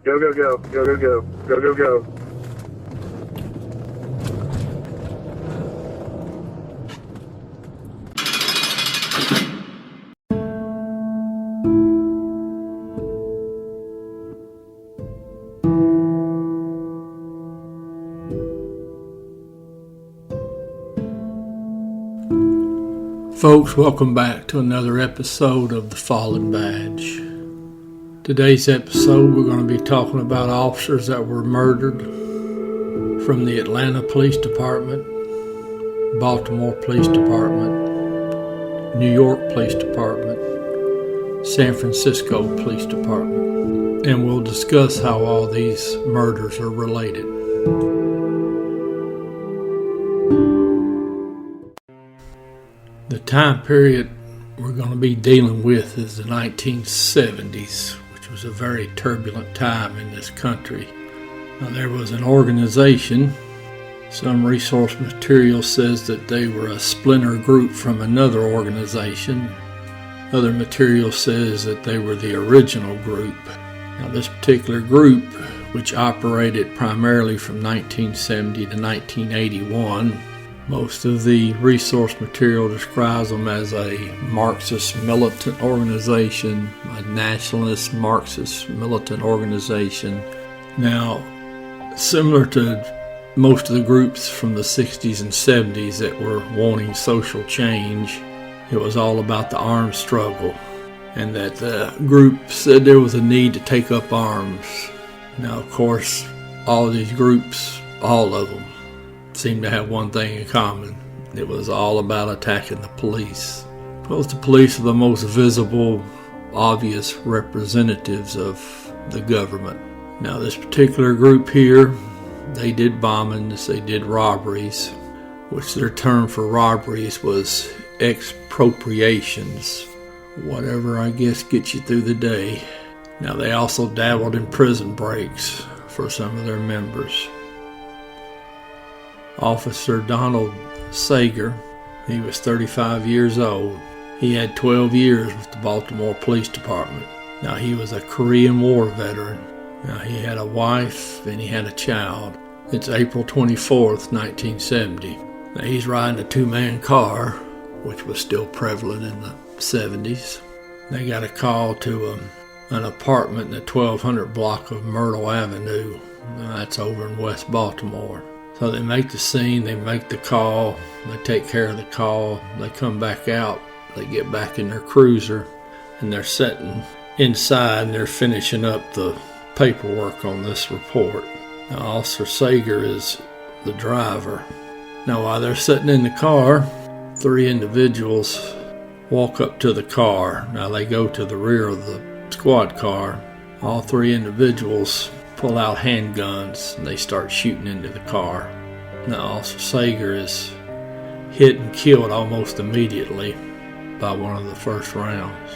Go, go, go. Go, go, go. Go, go, go. Folks, welcome back to another episode of The Fallen Badge. Today's episode, we're going to be talking about officers that were murdered from the Atlanta Police Department, Baltimore Police Department, New York Police Department, San Francisco Police Department, and we'll discuss how all these murders are related. The time period we're going to be dealing with is the 1970s, which was a very turbulent time in this country. Now, there was an organization. Some resource material says that they were a splinter group from another organization. Other material says that they were the original group. Now, this particular group, which operated primarily from 1970 to 1981, most of the resource material describes them as a Marxist militant organization, a nationalist Marxist militant organization. Now, similar to most of the groups from the 60s and 70s that were wanting social change, it was all about the armed struggle, and that the group said there was a need to take up arms. Now, of course, all of these groups, all of them, seemed to have one thing in common. It was all about attacking the police. Because the police are the most visible, obvious representatives of the government. Now, this particular group here, they did bombings, they did robberies, which their term for robberies was expropriations. Whatever, I guess, gets you through the day. Now, they also dabbled in prison breaks for some of their members. Officer Donald Sager, he was 35 years old. He had 12 years with the Baltimore Police Department. Now, he was a Korean War veteran. Now, he had a wife and he had a child. It's April 24th, 1970. Now, he's riding a two-man car, which was still prevalent in the 70s. They got a call to an apartment in the 1200 block of Myrtle Avenue. Now, that's over in West Baltimore. So they make the scene, they make the call, they take care of the call, they come back out, they get back in their cruiser, and they're sitting inside and they're finishing up the paperwork on this report. Now, Officer Sager is the driver. Now, while they're sitting in the car, three individuals walk up to the car. Now, they go to the rear of the squad car. All three individuals pull out handguns and they start shooting into the car. Now, Officer Sager is hit and killed almost immediately by one of the first rounds.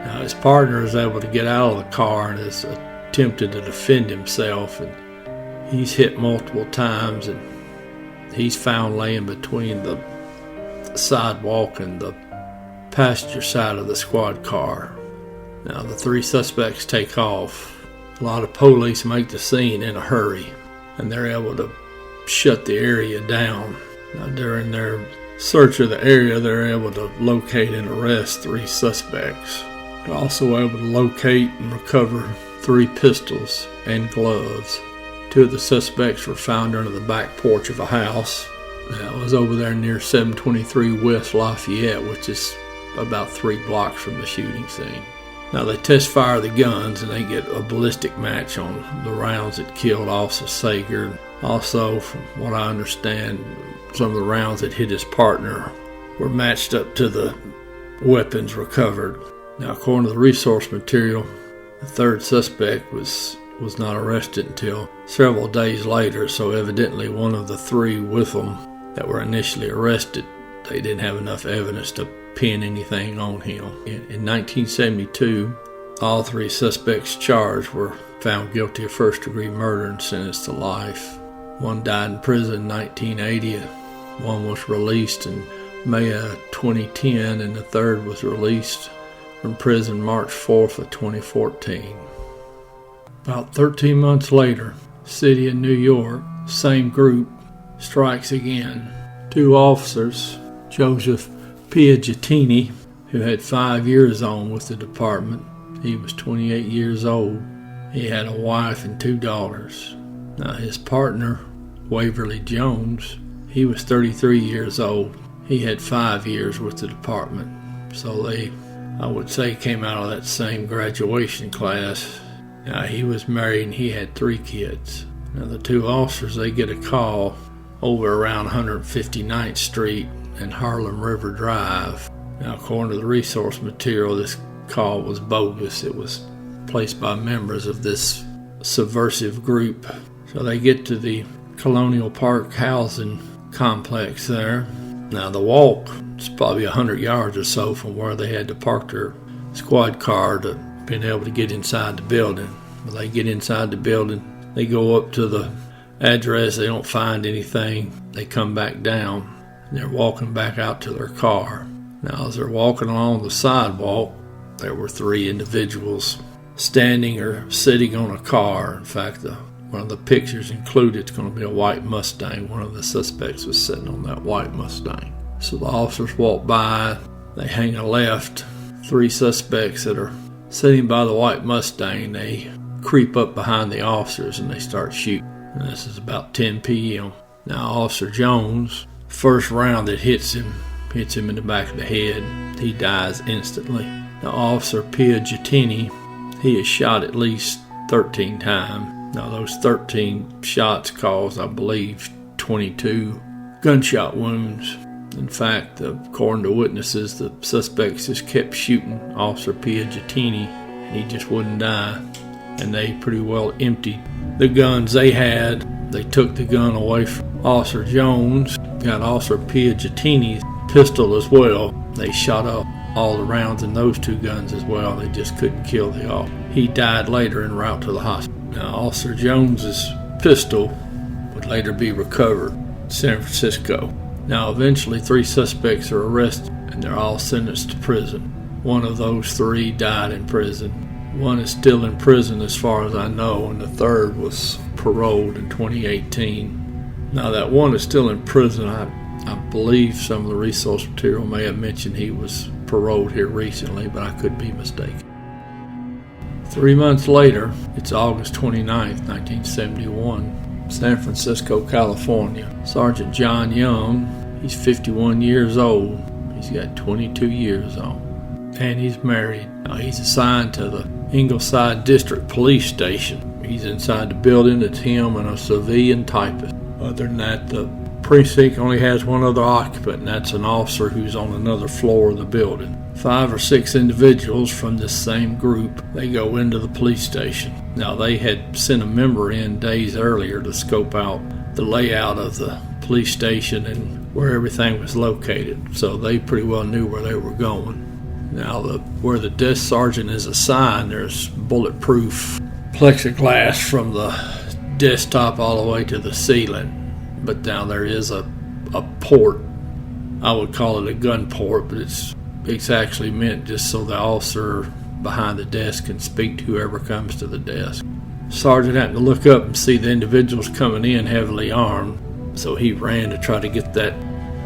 Now, his partner is able to get out of the car and is attempted to defend himself, and he's hit multiple times, and he's found laying between the sidewalk and the passenger side of the squad car. Now, the three suspects take off. A lot of police make the scene in a hurry, and they're able to shut the area down. Now, during their search of the area, they're able to locate and arrest three suspects. They're also able to locate and recover three pistols and gloves. Two of the suspects were found under the back porch of a house that was over there near 723 West Lafayette, which is about 3 blocks from the shooting scene. Now, they test fire the guns and they get a ballistic match on the rounds that killed Officer Sager. Also, from what I understand, some of the rounds that hit his partner were matched up to the weapons recovered. Now, according to the resource material, the third suspect was not arrested until several days later, so evidently one of the three with them that were initially arrested, they didn't have enough evidence to pin anything on him. In 1972, all three suspects charged were found guilty of first-degree murder and sentenced to life. One died in prison in 1980, one was released in May of 2010, and the third was released from prison March 4th of 2014. About 13 months later, city of New York, same group, strikes again. 2 officers, Joseph Pitini, who had 5 years on with the department. He was 28 years old. He had a wife and 2 daughters. Now his partner, Waverly Jones, he was 33 years old. He had 5 years with the department. So they, I would say, came out of that same graduation class. Now he was married and he had 3 kids. Now the 2 officers, they get a call over around 159th Street and Harlem River Drive. Now according to the resource material, this call was bogus. It was placed by members of this subversive group. So they get to the Colonial Park housing complex there. Now the walk is probably 100 yards or so from where they had to park their squad car to being able to get inside the building. When they get inside the building, they go up to the address, they don't find anything, they come back down, and they're walking back out to their car. Now as they're walking along the sidewalk, there were 3 individuals standing or sitting on a car. In fact, one of the pictures included, it's going to be a white Mustang. One of the suspects was sitting on that white Mustang. So the officers walk by, they hang a left. 3 suspects that are sitting by the white Mustang, they creep up behind the officers and they start shooting. And this is about 10 p.m. Now Officer Jones, first round that hits him in the back of the head. He dies instantly. Now Officer Pitini, he is shot at least 13 times. Now those 13 shots caused, I believe, 22 gunshot wounds. In fact, according to witnesses, the suspects just kept shooting Officer Pitini and he just wouldn't die. And they pretty well emptied the guns they had. They took the gun away from Officer Jones, got Officer Pitini's pistol as well. They shot up all the rounds in those 2 guns as well. They just couldn't kill the officer. He died later en route to the hospital. Now, Officer Jones's pistol would later be recovered in San Francisco. Now, eventually, 3 suspects are arrested, and they're all sentenced to prison. One of those 3 died in prison. One is still in prison as far as I know, and the third was paroled in 2018. Now, that one is still in prison. I believe some of the resource material may have mentioned he was paroled here recently, but I could be mistaken. 3 months later, it's August 29th, 1971, San Francisco, California. Sergeant John Young, he's 51 years old. He's got 22 years on. And he's married. Now, he's assigned to the Ingleside District Police Station. He's inside the building. It's him and a civilian typist. Other than that, the precinct only has one other occupant, and that's an officer who's on another floor of the building. 5 or 6 individuals from this same group, they go into the police station. Now, they had sent a member in days earlier to scope out the layout of the police station and where everything was located, so they pretty well knew where they were going. Now, where the desk sergeant is assigned, there's bulletproof plexiglass from the desktop all the way to the ceiling. But now there is a port. I would call it a gun port, but it's actually meant just so the officer behind the desk can speak to whoever comes to the desk. Sergeant had to look up and see the individuals coming in heavily armed, so he ran to try to get that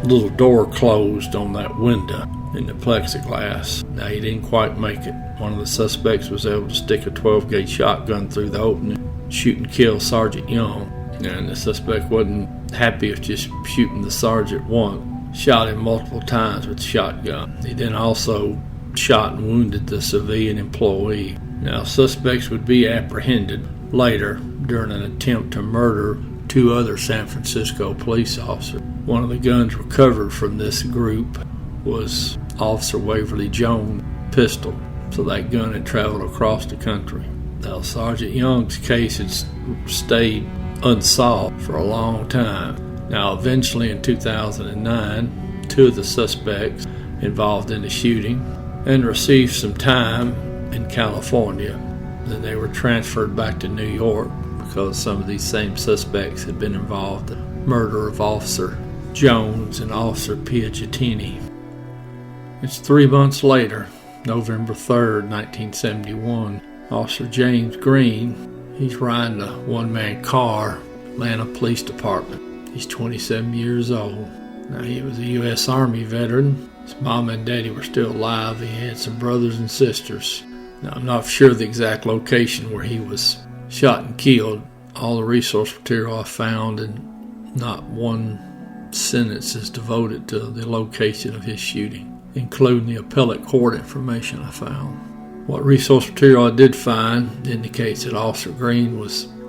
little door closed on that window in the plexiglass. Now, he didn't quite make it. One of the suspects was able to stick a 12-gauge shotgun through the opening, shoot and kill Sergeant Young. And the suspect wasn't happy with just shooting the sergeant once. Shot him multiple times with the shotgun. He then also shot and wounded the civilian employee. Now, suspects would be apprehended later during an attempt to murder 2 other San Francisco police officers. One of the guns recovered from this group was Officer Waverly Jones' pistol. So that gun had traveled across the country. Now, Sergeant Young's case had stayed unsolved for a long time. Now, eventually in 2009, 2 of the suspects involved in the shooting and received some time in California. Then they were transferred back to New York because some of these same suspects had been involved in the murder of Officer Jones and Officer Pitini. It's 3 months later, November 3rd, 1971. Officer James Green, He's riding a one-man car, Atlanta Police Department. He's 27 years old. Now, he was a U.S. Army veteran. His mom and daddy were still alive. He had some brothers and sisters. Now, I'm not sure the exact location where he was shot and killed. All the resource material I found, and not one sentence is devoted to the location of his shooting, including the appellate court information I found. What resource material I did find indicates that Officer Green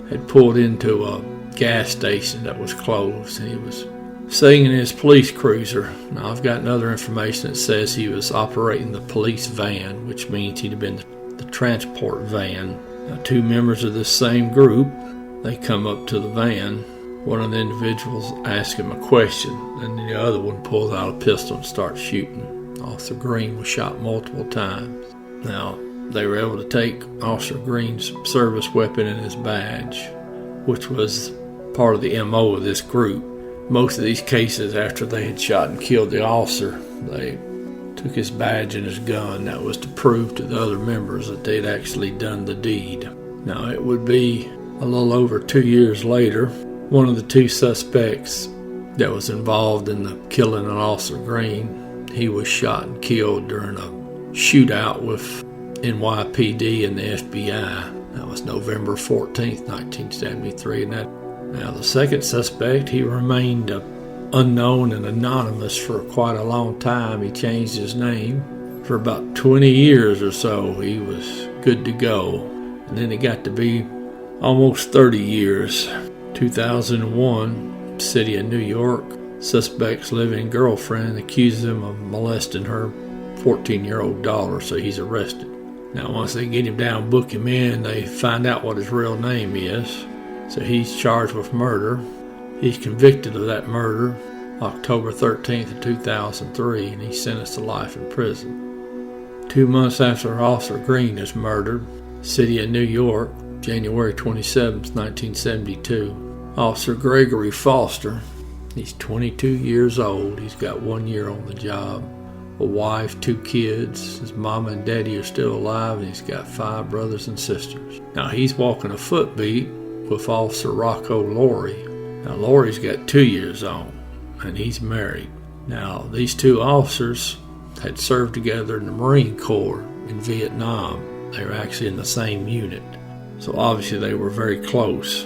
had pulled into a gas station that was closed, and he was staying in his police cruiser. Now, I've gotten other information that says he was operating the police van, which means he'd have been the transport van. Now, two members of this same group, they come up to the van. One of the individuals asks him a question, and the other one pulls out a pistol and starts shooting. Officer Green was shot multiple times. Now, they were able to take Officer Green's service weapon and his badge, which was part of the MO of this group. Most of these cases, after they had shot and killed the officer, they took his badge and his gun. That was to prove to the other members that they'd actually done the deed. Now, it would be a little over 2 years later, one of the two suspects that was involved in the killing of Officer Green, he was shot and killed during a shootout with NYPD and the FBI. That was November 14th, 1973. Now, the second suspect, he remained unknown and anonymous for quite a long time. He changed his name. For about 20 years or so, he was good to go. And then it got to be almost 30 years. 2001, city of New York, suspect's living girlfriend accuses him of molesting her 14-year-old daughter, so he's arrested. Now, once they get him down, book him in, they find out what his real name is. So he's charged with murder. He's convicted of that murder October 13th of 2003, and he's sentenced to life in prison. 2 months after Officer Green is murdered, city of New York, January 27th, 1972, Officer Gregory Foster, he's 22 years old. He's got 1 year on the job, a wife, 2 kids. His mama and daddy are still alive, and he's got 5 brothers and sisters. Now, he's walking a footbeat with Officer Rocco Laurie. Now, Laurie's got 2 years on, and he's married. Now, these two officers had served together in the Marine Corps in Vietnam. They were actually in the same unit. So obviously they were very close.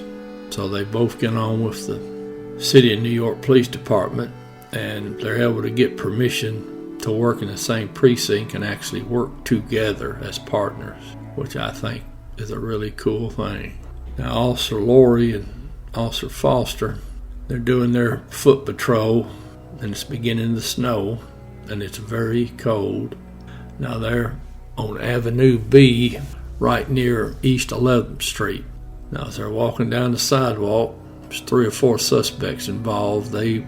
So they both get on with the City of New York Police Department, and they're able to get permission to work in the same precinct and actually work together as partners, which I think is a really cool thing. Now, Officer Laurie and Officer Foster, they're doing their foot patrol, and it's beginning to snow, and it's very cold. Now, they're on Avenue B, right near East 11th Street. Now, as they're walking down the sidewalk, there's 3 or 4 suspects involved. They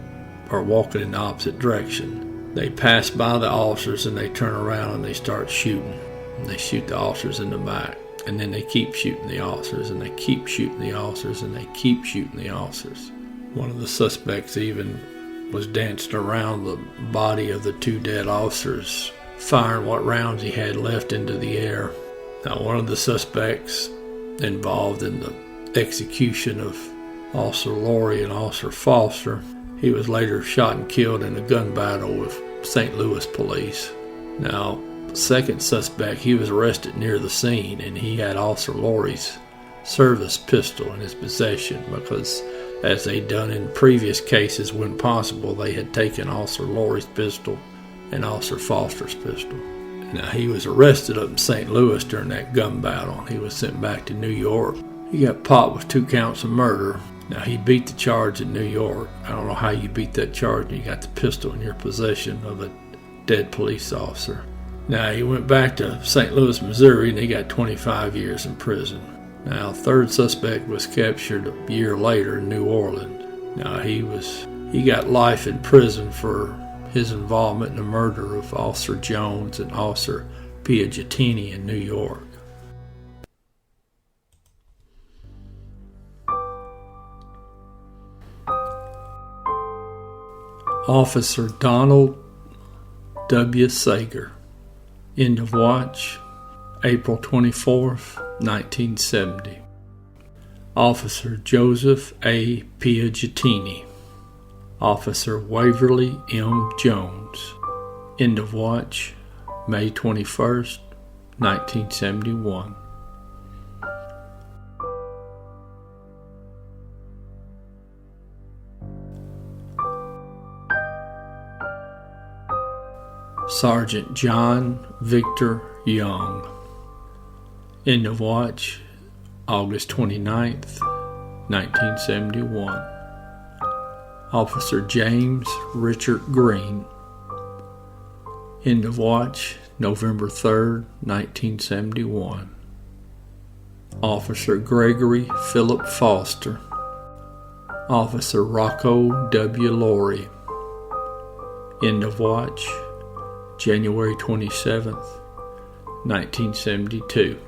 are walking in the opposite direction. They pass by the officers, and they turn around and they start shooting. And they shoot the officers in the back. And then they keep shooting the officers, and they keep shooting the officers, and they keep shooting the officers. One of the suspects even was dancing around the body of the 2 dead officers, firing what rounds he had left into the air. Now, one of the suspects involved in the execution of Officer Laurie and Officer Foster, he was later shot and killed in a gun battle with St. Louis police. Now, the second suspect, he was arrested near the scene, and he had Officer Laurie's service pistol in his possession because, as they'd done in previous cases when possible, they had taken Officer Laurie's pistol and Officer Foster's pistol. Now, he was arrested up in St. Louis during that gun battle. He was sent back to New York. He got popped with 2 counts of murder. Now, he beat the charge in New York. I don't know how you beat that charge when you got the pistol in your possession of a dead police officer. Now, he went back to St. Louis, Missouri, and he got 25 years in prison. Now, third suspect was captured a year later in New Orleans. Now, he got life in prison for his involvement in the murder of Officer Jones and Officer Pitini in New York. Officer Donald W. Sager. End of watch, April 24th, 1970. Officer Joseph A. Pitini. Officer Waverly M. Jones. End of watch, May 21st, 1971. Sergeant John Victor Young. End of watch, August 29th, 1971. Officer James Richard Green. End of watch, November 3rd, 1971. Officer Gregory Philip Foster. Officer Rocco W. Laurie. End of watch, January 27th, 1972.